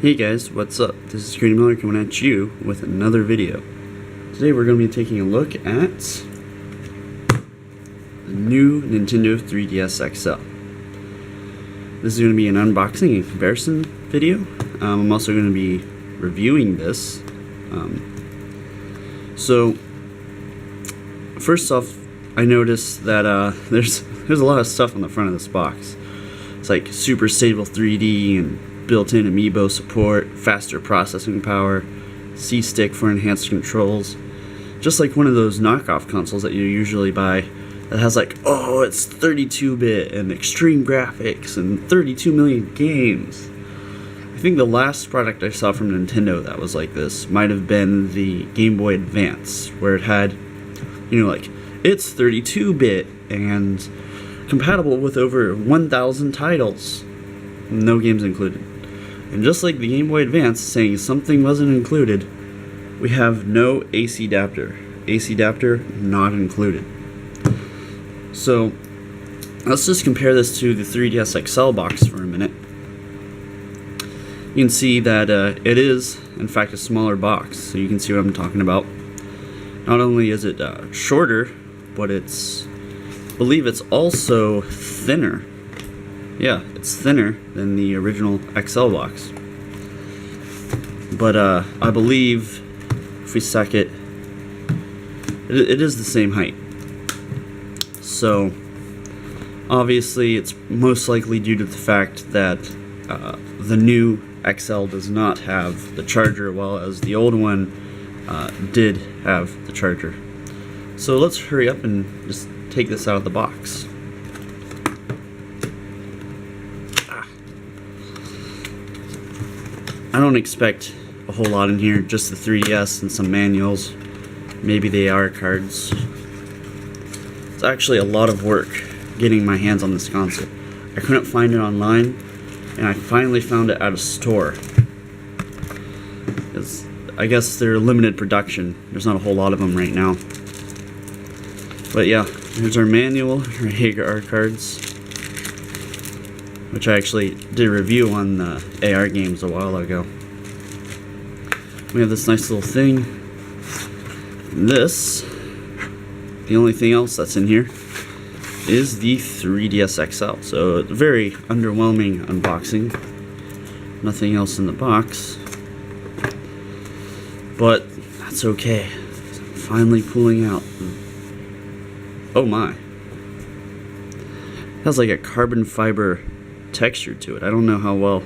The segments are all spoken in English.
Hey guys, what's up? This is Grady Miller coming at you with another video. Today we're going to be taking a look at the new Nintendo 3DS XL. This is going to be an unboxing and comparison video. I'm also going to be reviewing this. So, first off, I noticed that there's a lot of stuff on the front of this box. It's like super stable 3D and built-in amiibo support, faster processing power, C-stick for enhanced controls. Just like one of those knockoff consoles that you usually buy that has like, oh, it's 32-bit and extreme graphics and 32 million games. I think the last product I saw from Nintendo that was like this might have been the Game Boy Advance, where it had, like, it's 32-bit and compatible with over 1,000 titles, no games included. And just like the Game Boy Advance saying something wasn't included, we have no AC adapter. AC adapter not included. So let's just compare this to the 3DS XL box for a minute. You can see that it is, in fact, a smaller box, so you can see what I'm talking about. Not only is it shorter, but I believe it's also thinner. Yeah, it's thinner than the original XL box. But I believe if we stack it, it is the same height. So obviously it's most likely due to the fact that the new XL does not have the charger, while as the old one did have the charger. So let's hurry up and just take this out of the box. I don't expect a whole lot in here, just the 3DS and some manuals, maybe the AR cards. It's actually a lot of work getting my hands on this console. I couldn't find it online, and I finally found it at a store. I guess they're limited production. There's not a whole lot of them right now. But yeah, here's our manual, our AR cards, which I actually did a review on the AR games a while ago. We have this nice little thing. And this, the only thing else that's in here, is the 3DS XL. So it's a very underwhelming unboxing. Nothing else in the box. But that's okay. I'm finally pulling out. Oh my. It has like a carbon fiber texture to it. I don't know how well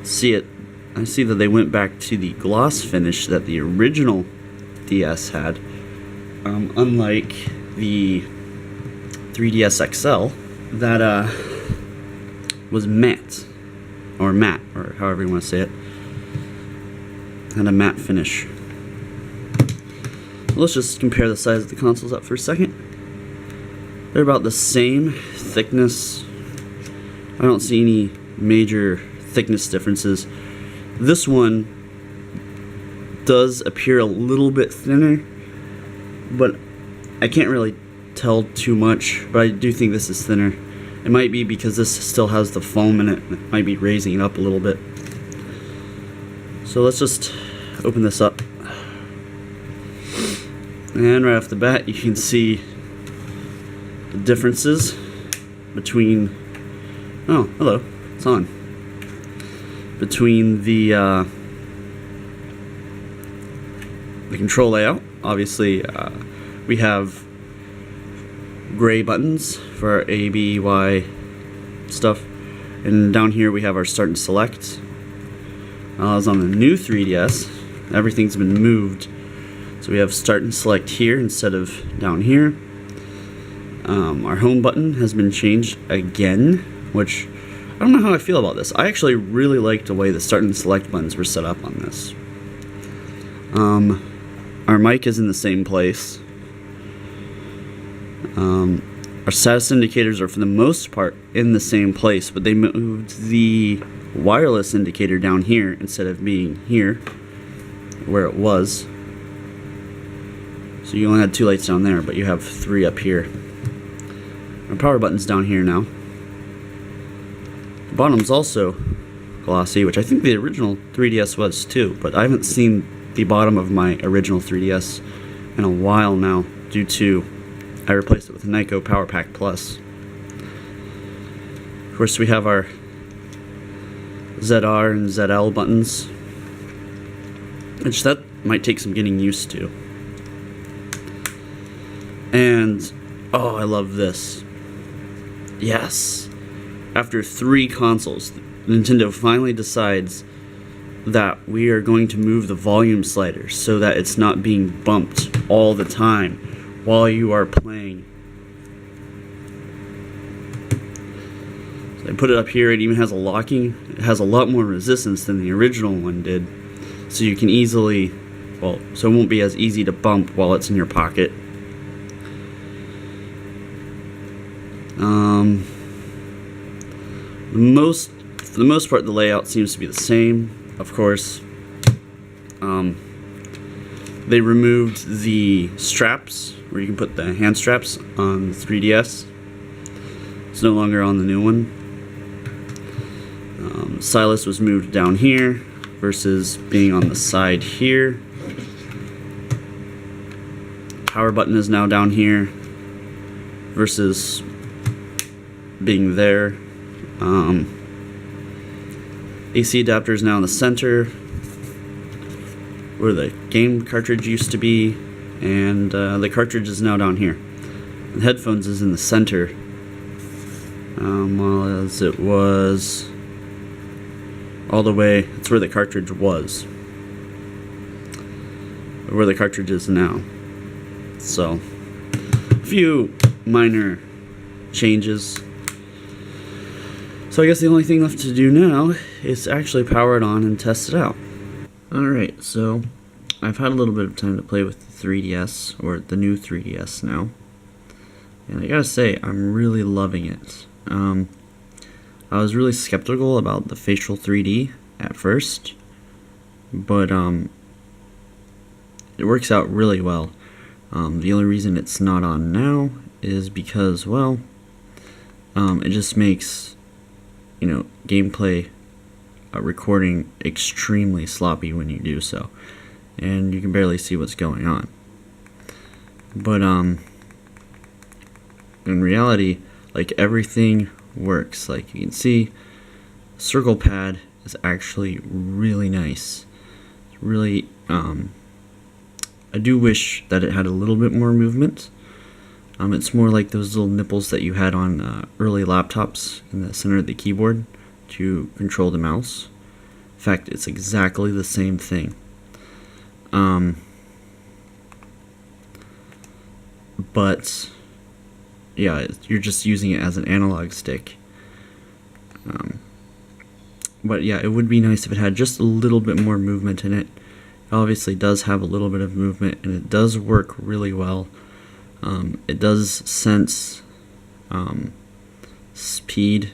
see it. I see that they went back to the gloss finish that the original DS had, unlike the 3DS XL that was matte, or however you want to say it. Had a matte finish. Let's just compare the size of the consoles up for a second. They're about the same thickness. I don't see any major thickness differences. This one does appear a little bit thinner, but I can't really tell too much, but I do think this is thinner. It might be because this still has the foam in it. It might be raising it up a little bit. So let's just open this up. And right off the bat, you can see the differences between, oh, hello, it's on. Between the control layout. Obviously, we have gray buttons for our A, B, Y stuff. And down here we have our start and select. As on the new 3DS, everything's been moved. So we have start and select here instead of down here. Our home button has been changed again, which I don't know how I feel about this. I actually really like the way the start and select buttons were set up on this. Our mic is in the same place. Our status indicators are for the most part in the same place, but they moved the wireless indicator down here instead of being here where it was. So you only had 2 lights down there, but you have 3 up here. Our power button's down here now. The bottom's also glossy, which I think the original 3DS was too, but I haven't seen the bottom of my original 3DS in a while now due to I replaced it with a Nyko Power Pack Plus. Of course, we have our ZR and ZL buttons, which that might take some getting used to. And oh, I love this. Yes. After 3 consoles, Nintendo finally decides that we are going to move the volume slider so that it's not being bumped all the time while you are playing. So I put it up here. It even has a locking. It has a lot more resistance than the original one did. So you can easily, well, so it won't be as easy to bump while it's in your pocket. For the most part, the layout seems to be the same, of course. They removed the straps, where you can put the hand straps on the 3DS. It's no longer on the new one. Stylus was moved down here, versus being on the side here. Power button is now down here, versus being there. AC adapter is now in the center, where the game cartridge used to be, and the cartridge is now down here. The headphones is in the center, while as it was all the way, it's where the cartridge was, or where the cartridge is now. So, a few minor changes. So I guess the only thing left to do now is actually power it on and test it out. Alright, so I've had a little bit of time to play with the 3DS, or the new 3DS now. And I gotta say, I'm really loving it. I was really skeptical about the facial 3D at first, but it works out really well. The only reason it's not on now is because, well, it just makes, you know, gameplay recording extremely sloppy when you do so, and you can barely see what's going on. But in reality, like, everything works. Like, you can see, circle pad is actually really nice. It's really, I do wish that it had a little bit more movement. It's more like those little nipples that you had on early laptops in the center of the keyboard to control the mouse. In fact, it's exactly the same thing. But yeah, you're just using it as an analog stick. But yeah, it would be nice if it had just a little bit more movement in it. It obviously does have a little bit of movement, and it does work really well. It does sense speed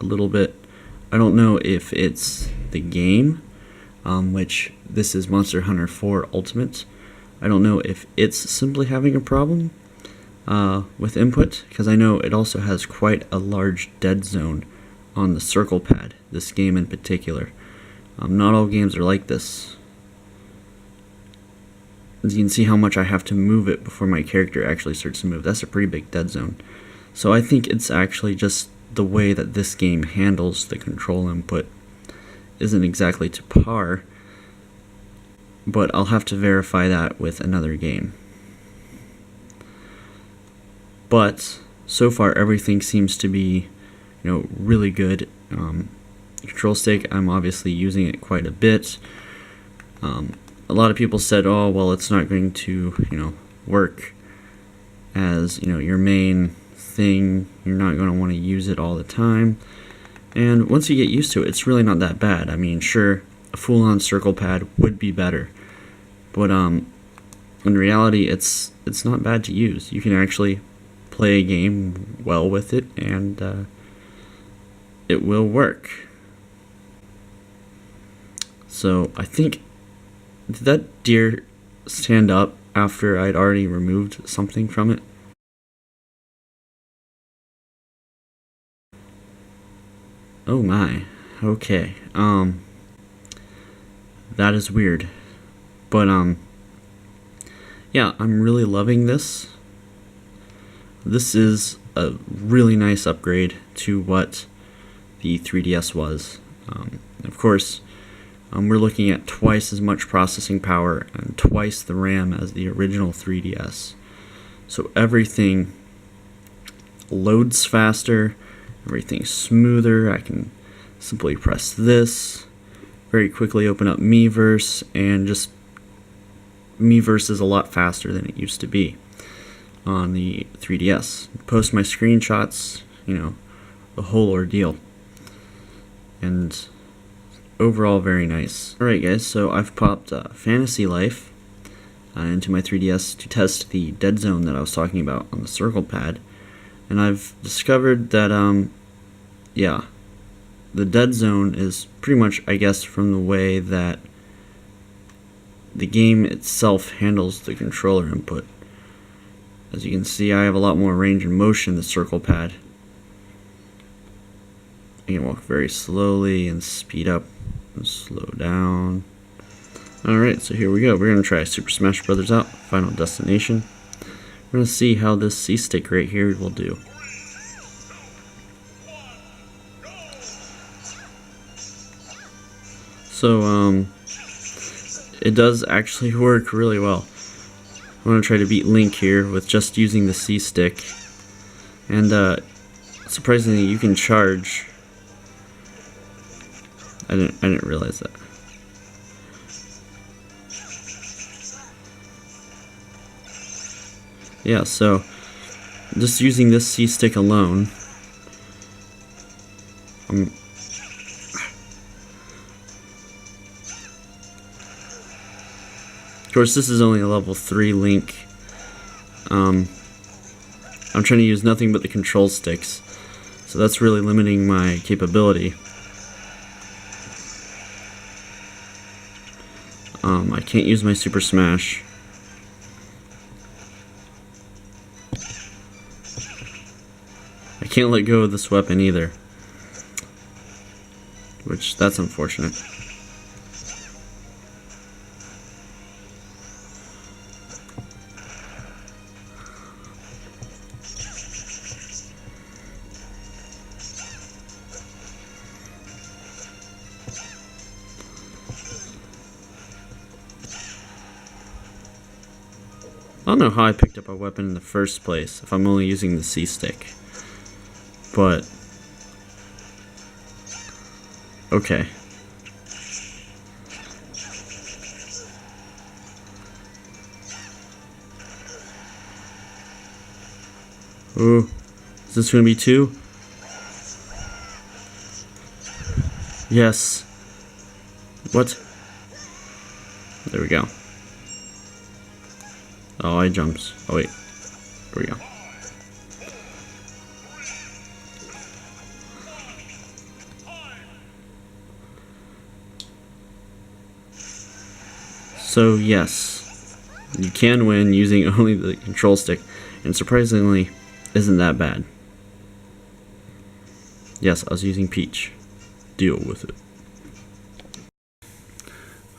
a little bit. I don't know if it's the game, which this is Monster Hunter 4 Ultimate. I don't know if it's simply having a problem with input, because I know it also has quite a large dead zone on the circle pad, this game in particular. Not all games are like this. As you can see how much I have to move it before my character actually starts to move. That's a pretty big dead zone. So I think it's actually just the way that this game handles the control input isn't exactly to par, but I'll have to verify that with another game. But so far everything seems to be, you know, really good. Control stick, I'm obviously using it quite a bit. A lot of people said, oh, well, it's not going to, you know, work as, you know, your main thing. You're not going to want to use it all the time. And once you get used to it, it's really not that bad. I mean, sure, a full-on circle pad would be better, but in reality, it's not bad to use. You can actually play a game well with it, and it will work. So I think, did that deer stand up after I'd already removed something from it? Oh my. Okay, that is weird. But, yeah, I'm really loving this. This is a really nice upgrade to what the 3DS was. Of course, we're looking at twice as much processing power and twice the RAM as the original 3DS. So everything loads faster, everything's smoother. I can simply press this, very quickly open up Miiverse, and just Miiverse is a lot faster than it used to be on the 3DS. Post my screenshots, the whole ordeal. And overall, very nice. Alright guys, so I've popped Fantasy Life into my 3DS to test the dead zone that I was talking about on the circle pad. And I've discovered that, the dead zone is pretty much, I guess, from the way that the game itself handles the controller input. As you can see, I have a lot more range and motion in the circle pad. I can walk very slowly and speed up and slow down. Alright, so here we go. We're going to try Super Smash Bros. Out, Final Destination. We're going to see how this C-stick right here will do. So, it does actually work really well. I'm going to try to beat Link here with just using the C-stick. And, surprisingly, you can charge. I didn't realize that. Yeah, so just using this C-stick alone, of course, this is only a level 3 Link. I'm trying to use nothing but the control sticks, so that's really limiting my capability. I can't use my Super Smash. I can't let go of this weapon either, which that's unfortunate. I don't know how I picked up a weapon in the first place if I'm only using the C-stick. But okay. Ooh, is this gonna be 2? Yes. What? There we go. Oh, I jumped. Oh wait. There we go. So yes, you can win using only the control stick, and surprisingly, isn't that bad. Yes, I was using Peach. Deal with it.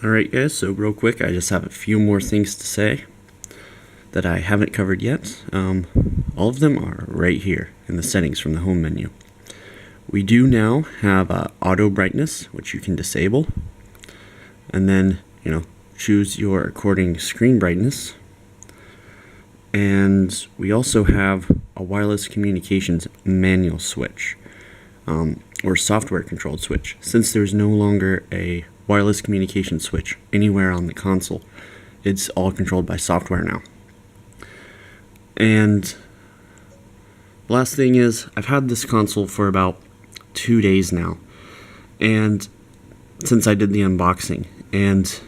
Alright guys, so real quick, I just have a few more things to say that I haven't covered yet. All of them are right here in the settings from the home menu. We do now have auto brightness, which you can disable, and then choose your according screen brightness. And we also have a wireless communications manual switch, or software controlled switch. Since there's no longer a wireless communication switch anywhere on the console, it's all controlled by software now. And last thing is, I've had this console for about 2 days now, and since I did the unboxing, and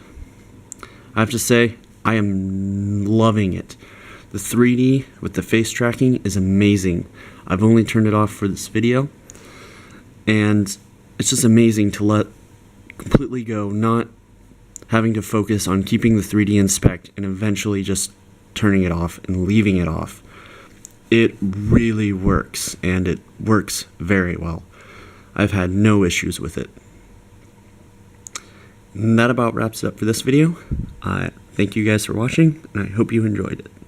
I have to say, I am loving it. The 3D with the face tracking is amazing. I've only turned it off for this video, and it's just amazing to let completely go, not having to focus on keeping the 3D inspect and eventually just turning it off and leaving it off. It really works, and it works very well. I've had no issues with it. And that about wraps it up for this video. Thank you guys for watching, and I hope you enjoyed it.